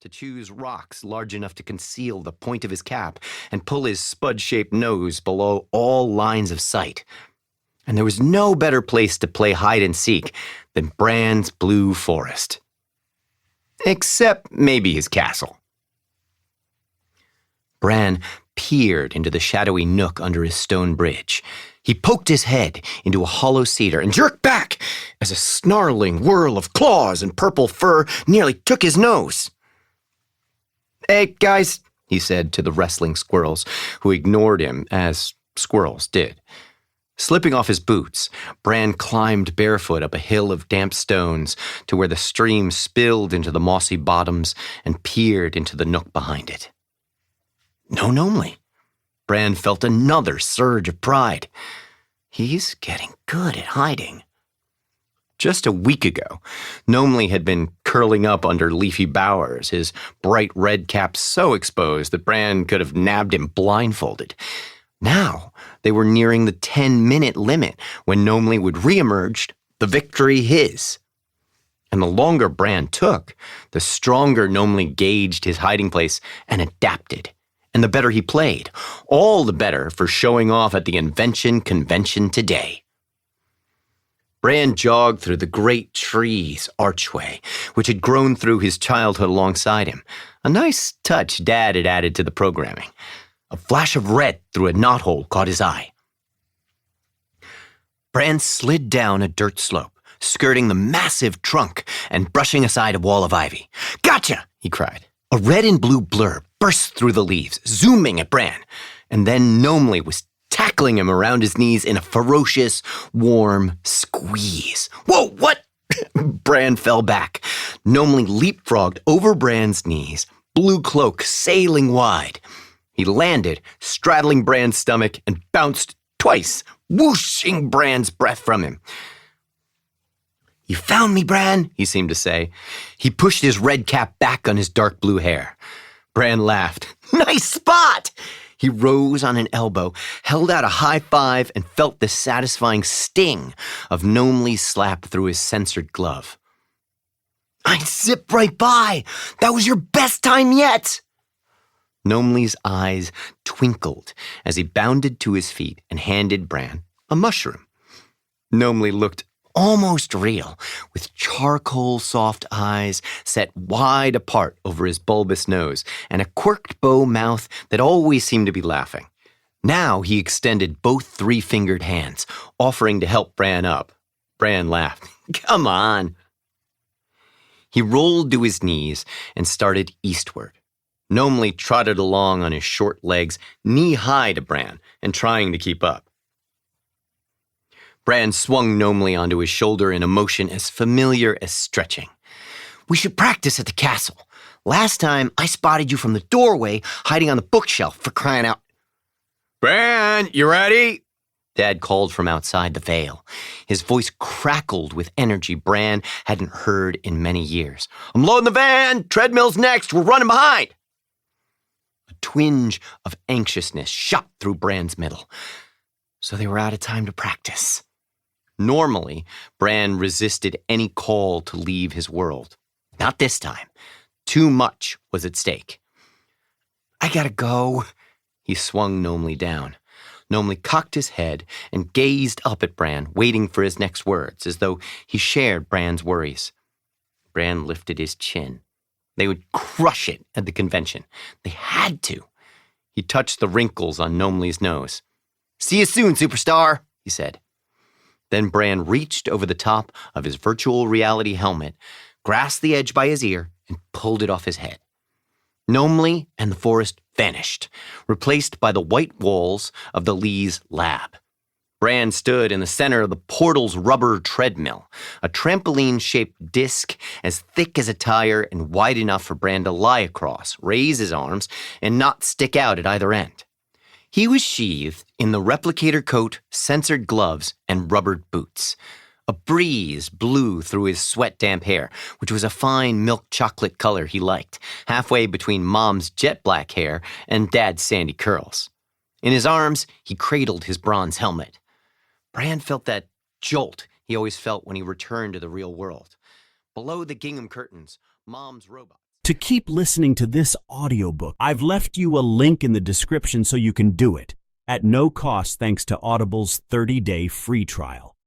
to choose rocks large enough to conceal the point of his cap and pull his spud-shaped nose below all lines of sight. And there was no better place to play hide-and-seek than Bran's blue forest. Except maybe his castle. Bran peered into the shadowy nook under his stone bridge. He poked his head into a hollow cedar and jerked back as a snarling whirl of claws and purple fur nearly took his nose. "Hey, guys," he said to the wrestling squirrels, who ignored him as squirrels did. Slipping off his boots, Bran climbed barefoot up a hill of damp stones to where the stream spilled into the mossy bottoms and peered into the nook behind it. No Gnomely. Bran felt another surge of pride. He's getting good at hiding. Just a week ago, Gnomely had been curling up under leafy bowers, his bright red cap so exposed that Bran could have nabbed him blindfolded. Now, they were nearing the 10-minute limit when Gnomely would reemerge, the victory his. And the longer Bran took, the stronger Gnomely gauged his hiding place and adapted. And the better he played, all the better for showing off at the Invention Convention today. Bran jogged through the great trees archway, which had grown through his childhood alongside him. A nice touch Dad had added to the programming. A flash of red through a knothole caught his eye. Bran slid down a dirt slope, skirting the massive trunk and brushing aside a wall of ivy. "Gotcha!" he cried. A red and blue blur burst through the leaves, zooming at Bran, and then Gnomely was tackling him around his knees in a ferocious, warm squeeze. "Whoa, what?" Bran fell back. Gnomely leapfrogged over Bran's knees, blue cloak sailing wide. He landed, straddling Bran's stomach, and bounced twice, whooshing Bran's breath from him. "You found me, Bran," he seemed to say. He pushed his red cap back on his dark blue hair. Bran laughed. "Nice spot!" He rose on an elbow, held out a high five, and felt the satisfying sting of Gnomely's slap through his censored glove. "I zipped right by! That was your best time yet!" Gnomely's eyes twinkled as he bounded to his feet and handed Bran a mushroom. Gnomely looked almost real, with charcoal-soft eyes set wide apart over his bulbous nose and a quirked bow mouth that always seemed to be laughing. Now he extended both three-fingered hands, offering to help Bran up. Bran laughed. "Come on." He rolled to his knees and started eastward. Gnomely trotted along on his short legs, knee-high to Bran, and trying to keep up. Bran swung Gnomely onto his shoulder in a motion as familiar as stretching. "We should practice at the castle. Last time, I spotted you from the doorway, hiding on the bookshelf, for crying out." "Bran, you ready?" Dad called from outside the Vale. His voice crackled with energy Bran hadn't heard in many years. "I'm loading the van! Treadmill's next! We're running behind!" A twinge of anxiousness shot through Bran's middle. So they were out of time to practice. Normally, Bran resisted any call to leave his world. Not this time. Too much was at stake. "I gotta go." He swung Gnomely down. Gnomely cocked his head and gazed up at Bran, waiting for his next words, as though he shared Bran's worries. Bran lifted his chin. They would crush it at the convention. They had to. He touched the wrinkles on Gnomely's nose. "See you soon, superstar," he said. Then Bran reached over the top of his virtual reality helmet, grasped the edge by his ear, and pulled it off his head. Gnomely and the forest vanished, replaced by the white walls of the Lee's lab. Bran stood in the center of the portal's rubber treadmill, a trampoline-shaped disc as thick as a tire and wide enough for Bran to lie across, raise his arms, and not stick out at either end. He was sheathed in the replicator coat, censored gloves, and rubbered boots. A breeze blew through his sweat-damp hair, which was a fine milk chocolate color he liked, halfway between Mom's jet black hair and Dad's sandy curls. In his arms, he cradled his bronze helmet. Bran felt that jolt he always felt when he returned to the real world. Below the gingham curtains, Mom's robot. To keep listening to this audiobook, I've left you a link in the description so you can do it, at no cost thanks to Audible's 30-day free trial.